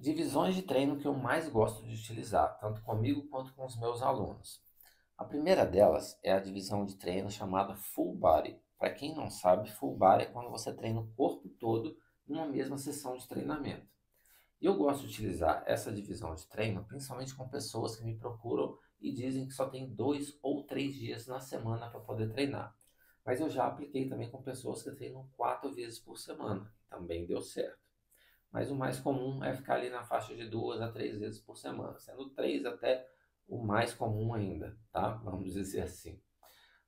Divisões de treino que eu mais gosto de utilizar, tanto comigo quanto com os meus alunos. A primeira delas é a divisão de treino chamada Full Body. Para quem não sabe, Full Body é quando você treina o corpo todo numa mesma sessão de treinamento. E eu gosto de utilizar essa divisão de treino principalmente com pessoas que me procuram e dizem que só tem 2 ou 3 dias na semana para poder treinar. Mas eu já apliquei também com pessoas que treinam 4 vezes por semana. Também deu certo. Mas o mais comum é ficar ali na faixa de 2 a 3 vezes por semana, sendo três até o mais comum ainda, tá? Vamos dizer assim.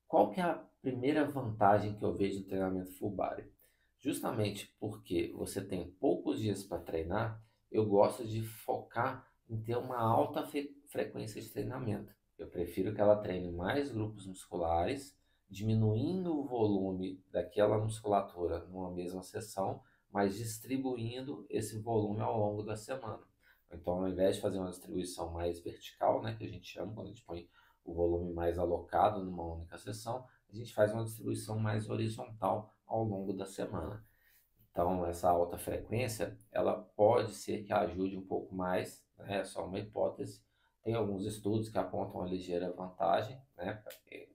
Qual que é a primeira vantagem que eu vejo no treinamento full body? Justamente porque você tem poucos dias para treinar, eu gosto de focar em ter uma alta frequência de treinamento. Eu prefiro que ela treine mais grupos musculares, diminuindo o volume daquela musculatura numa mesma sessão, mas distribuindo esse volume ao longo da semana. Então, ao invés de fazer uma distribuição mais vertical, né, que a gente chama quando a gente põe o volume mais alocado numa única sessão, a gente faz uma distribuição mais horizontal ao longo da semana. Então, essa alta frequência, ela pode ser que ajude um pouco mais, né? É só uma hipótese. Tem alguns estudos que apontam uma ligeira vantagem, né?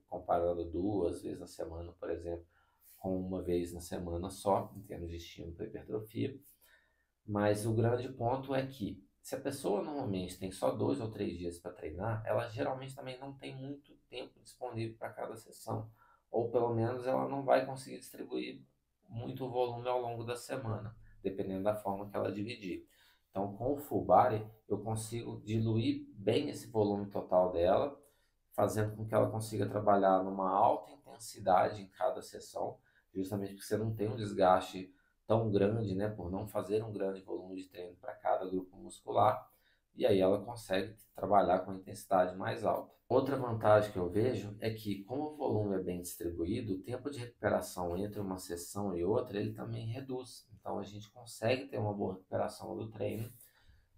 Comparando 2 vezes na semana, por exemplo, com uma vez na semana só, em termos de estímulo para hipertrofia. Mas o grande ponto é que, se a pessoa normalmente tem só 2 ou 3 dias para treinar, ela geralmente também não tem muito tempo disponível para cada sessão. Ou pelo menos ela não vai conseguir distribuir muito volume ao longo da semana, dependendo da forma que ela dividir. Então, com o full body, eu consigo diluir bem esse volume total dela, fazendo com que ela consiga trabalhar numa alta intensidade em cada sessão, justamente porque você não tem um desgaste tão grande, né, por não fazer um grande volume de treino para cada grupo muscular, e aí ela consegue trabalhar com intensidade mais alta. Outra vantagem que eu vejo é que, como o volume é bem distribuído, o tempo de recuperação entre uma sessão e outra ele também reduz. Então a gente consegue ter uma boa recuperação do treino,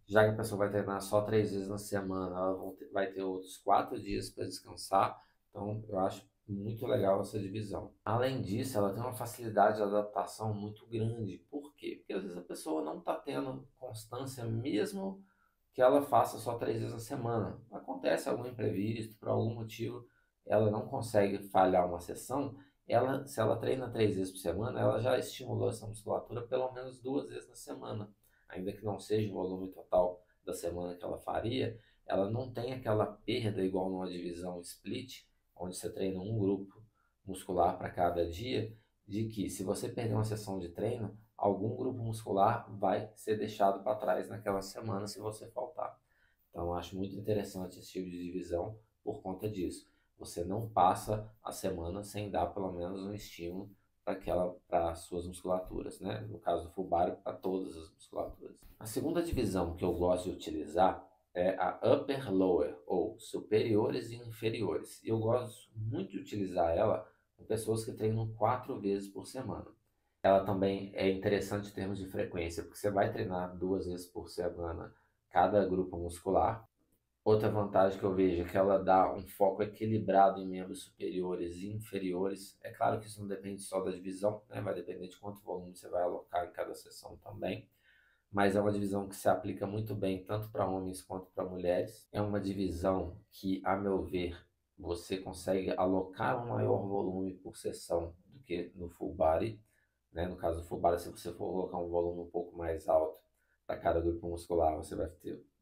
já que a pessoa vai treinar só 3 vezes na semana, ela vai ter outros 4 dias para descansar. Então, eu acho muito legal essa divisão. Além disso, ela tem uma facilidade de adaptação muito grande. Por quê? Porque às vezes a pessoa não está tendo constância, mesmo que ela faça só 3 vezes na semana. Acontece algum imprevisto, por algum motivo, ela não consegue falhar uma sessão. Ela, se ela treina 3 vezes por semana, ela já estimulou essa musculatura pelo menos 2 vezes na semana, ainda que não seja o volume total da semana que ela faria, ela não tem aquela perda igual numa divisão split, onde você treina um grupo muscular para cada dia, de que se você perder uma sessão de treino, algum grupo muscular vai ser deixado para trás naquela semana se você faltar. Então, eu acho muito interessante esse tipo de divisão por conta disso. Você não passa a semana sem dar pelo menos um estímulo para as suas musculaturas, né? No caso do full body, para todas as musculaturas. A segunda divisão que eu gosto de utilizar é a upper lower, ou superiores e inferiores. E eu gosto muito de utilizar ela com pessoas que treinam 4 vezes por semana. Ela também é interessante em termos de frequência, porque você vai treinar 2 vezes por semana cada grupo muscular. Outra vantagem que eu vejo é que ela dá um foco equilibrado em membros superiores e inferiores. É claro que isso não depende só da divisão, né? Vai depender de quanto volume você vai alocar em cada sessão também. Mas é uma divisão que se aplica muito bem tanto para homens quanto para mulheres. É uma divisão que, a meu ver, você consegue alocar um maior volume por sessão do que no full body, né? No caso do full body, se você for colocar um volume um pouco mais alto para cada grupo muscular, você vai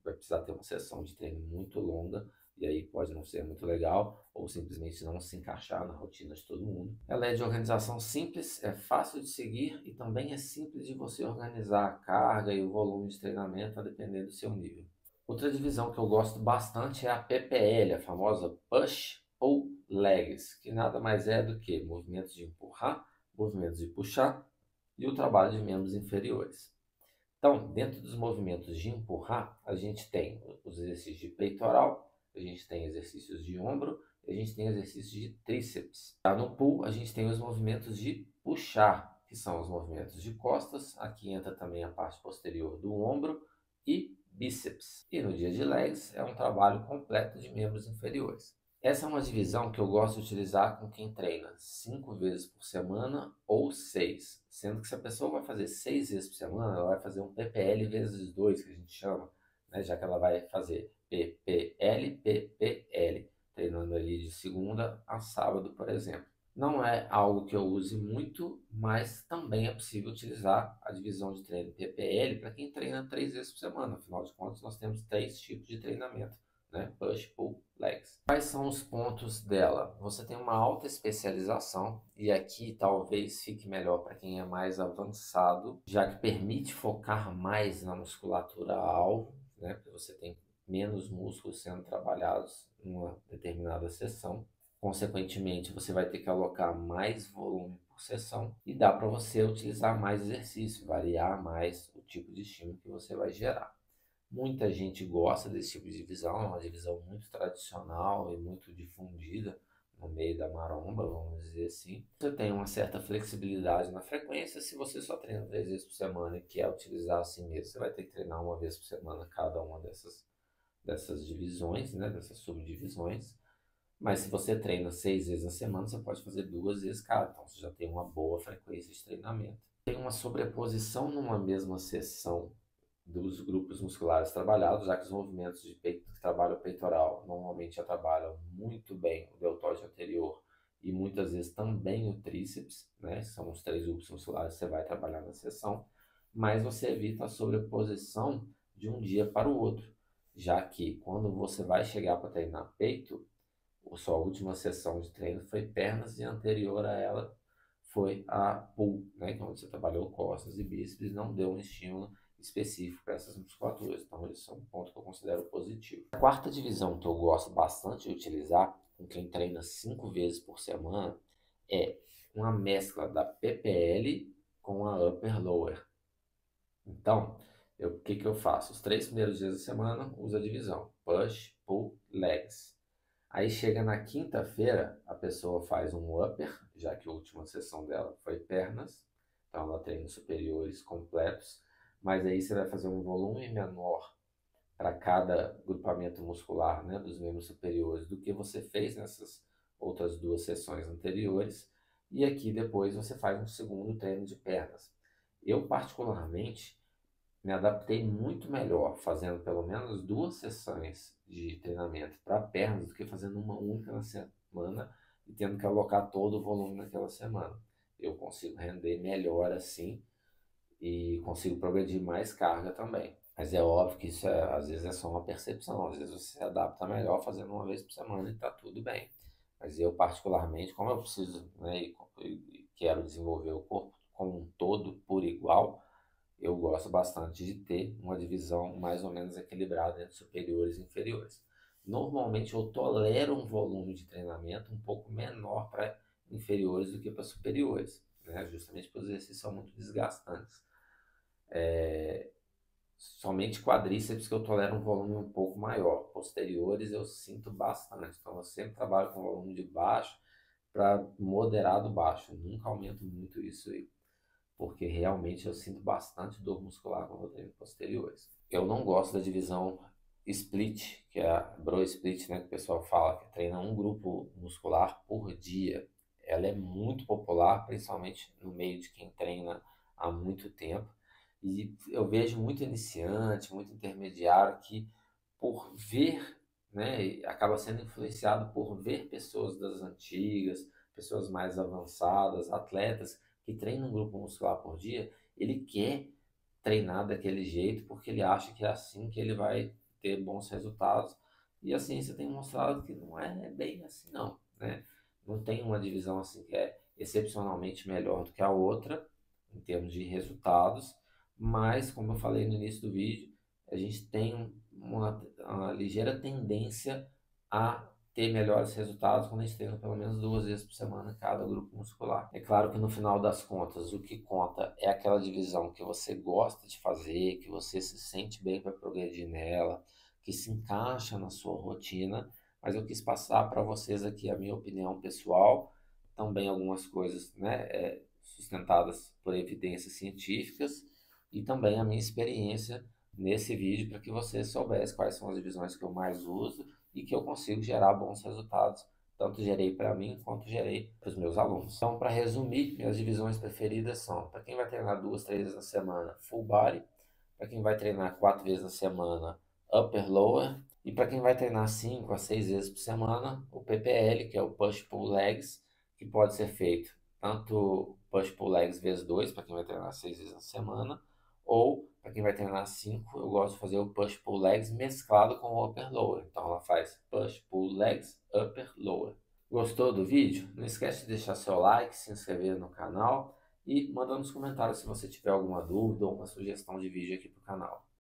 precisar ter uma sessão de treino muito longa, e aí pode não ser muito legal, ou simplesmente não se encaixar na rotina de todo mundo. Ela é de organização simples, é fácil de seguir e também é simples de você organizar a carga e o volume de treinamento a depender do seu nível. Outra divisão que eu gosto bastante é a PPL, a famosa Push ou Legs, que nada mais é do que movimentos de empurrar, movimentos de puxar e o trabalho de membros inferiores. Então, dentro dos movimentos de empurrar, a gente tem os exercícios de peitoral, a gente tem exercícios de ombro, e a gente tem exercícios de tríceps. Já no pull, a gente tem os movimentos de puxar, que são os movimentos de costas, aqui entra também a parte posterior do ombro e bíceps. E no dia de legs é um trabalho completo de membros inferiores. Essa é uma divisão que eu gosto de utilizar com quem treina 5 vezes por semana ou 6, sendo que se a pessoa vai fazer 6 vezes por semana, ela vai fazer um PPL vezes 2, que a gente chama, né? Já que ela vai fazer PPL, PPL, treinando ali de segunda a sábado, por exemplo. Não é algo que eu use muito, mas também é possível utilizar a divisão de treino PPL para quem treina 3 vezes por semana. Afinal de contas, nós temos 3 tipos de treinamento, né? Push, pull, legs. Quais são os pontos dela? Você tem uma alta especialização, e aqui talvez fique melhor para quem é mais avançado, já que permite focar mais na musculatura alvo, né? Porque você tem menos músculos sendo trabalhados em uma determinada sessão. Consequentemente, você vai ter que alocar mais volume por sessão e dá para você utilizar mais exercício, variar mais o tipo de estímulo que você vai gerar. Muita gente gosta desse tipo de divisão, é uma divisão muito tradicional e muito difundida no meio da maromba, vamos dizer assim. Você tem uma certa flexibilidade na frequência. Se você só treina 3 vezes por semana e quer utilizar assim mesmo, você vai ter que treinar uma vez por semana cada uma dessas divisões, né, dessas subdivisões. Mas se você treina 6 vezes na semana, você pode fazer 2 vezes cada. Então você já tem uma boa frequência de treinamento. Tem uma sobreposição numa mesma sessão dos grupos musculares trabalhados, já que os movimentos de peito que trabalham o peitoral normalmente já trabalham muito bem o deltóide anterior e muitas vezes também o tríceps, né? São os 3 grupos musculares que você vai trabalhar na sessão, mas você evita a sobreposição de um dia para o outro, já que quando você vai chegar para treinar peito, a sua última sessão de treino foi pernas e anterior a ela foi a pull, né, que é onde você trabalhou costas e bíceps e não deu um estímulo específico para essas musculaturas. Então, isso é um ponto que eu considero positivo. A quarta divisão que eu gosto bastante de utilizar com quem treina 5 vezes por semana é uma mescla da PPL com a upper lower. Então, o que que eu faço? Os 3 primeiros dias da semana uso a divisão push, pull, legs. Aí chega na quinta-feira, a pessoa faz um upper, já que a última sessão dela foi pernas, então ela treina superiores completos, mas aí você vai fazer um volume menor para cada grupamento muscular, né, dos membros superiores do que você fez nessas outras 2 sessões anteriores, e aqui depois você faz um segundo treino de pernas. Eu particularmente me adaptei muito melhor fazendo pelo menos 2 sessões de treinamento para pernas do que fazendo uma única na semana e tendo que alocar todo o volume naquela semana. Eu consigo render melhor assim e consigo progredir mais carga também. Mas é óbvio que isso às vezes é só uma percepção, às vezes você se adapta melhor fazendo uma vez por semana e está tudo bem. Mas eu particularmente, como eu preciso, né, e quero desenvolver o corpo como um todo por igual, eu gosto bastante de ter uma divisão mais ou menos equilibrada entre superiores e inferiores. Normalmente eu tolero um volume de treinamento um pouco menor para inferiores do que para superiores, né? Justamente porque os exercícios são muito desgastantes. Somente quadríceps que eu tolero um volume um pouco maior. Posteriores eu sinto bastante. Então eu sempre trabalho com volume de baixo para moderado baixo. Nunca aumento muito isso aí, porque realmente eu sinto bastante dor muscular quando eu treino posteriores. Eu não gosto da divisão split, que é a bro split, né, que o pessoal fala, que treina um grupo muscular por dia. Ela é muito popular, principalmente no meio de quem treina há muito tempo. E eu vejo muito iniciante, muito intermediário que, por ver, né, acaba sendo influenciado por ver pessoas das antigas, pessoas mais avançadas, atletas que treina um grupo muscular por dia, ele quer treinar daquele jeito porque ele acha que é assim que ele vai ter bons resultados. E a ciência tem mostrado que não é bem assim, não, né? Não tem uma divisão assim que é excepcionalmente melhor do que a outra em termos de resultados, mas como eu falei no início do vídeo, a gente tem uma ligeira tendência a ter melhores resultados quando a gente treina pelo menos 2 vezes por semana cada grupo muscular. É claro que no final das contas, o que conta é aquela divisão que você gosta de fazer, que você se sente bem para progredir nela, que se encaixa na sua rotina, mas eu quis passar para vocês aqui a minha opinião pessoal, também algumas coisas, né, sustentadas por evidências científicas e também a minha experiência nesse vídeo para que você soubesse quais são as divisões que eu mais uso e que eu consigo gerar bons resultados. Tanto gerei para mim quanto gerei para os meus alunos. Então, para resumir, minhas divisões preferidas são: para quem vai treinar 2, 3 vezes na semana, full body; para quem vai treinar 4 vezes na semana, upper lower; e para quem vai treinar 5 a 6 vezes por semana, o PPL, que é o push pull legs, que pode ser feito tanto push pull legs vezes 2, para quem vai treinar 6 vezes na semana, ou para quem vai treinar 5, eu gosto de fazer o push pull legs mesclado com o upper lower. Então ela faz push pull legs, upper lower. Gostou do vídeo? Não esquece de deixar seu like, se inscrever no canal e mandar nos comentários se você tiver alguma dúvida ou uma sugestão de vídeo aqui para o canal.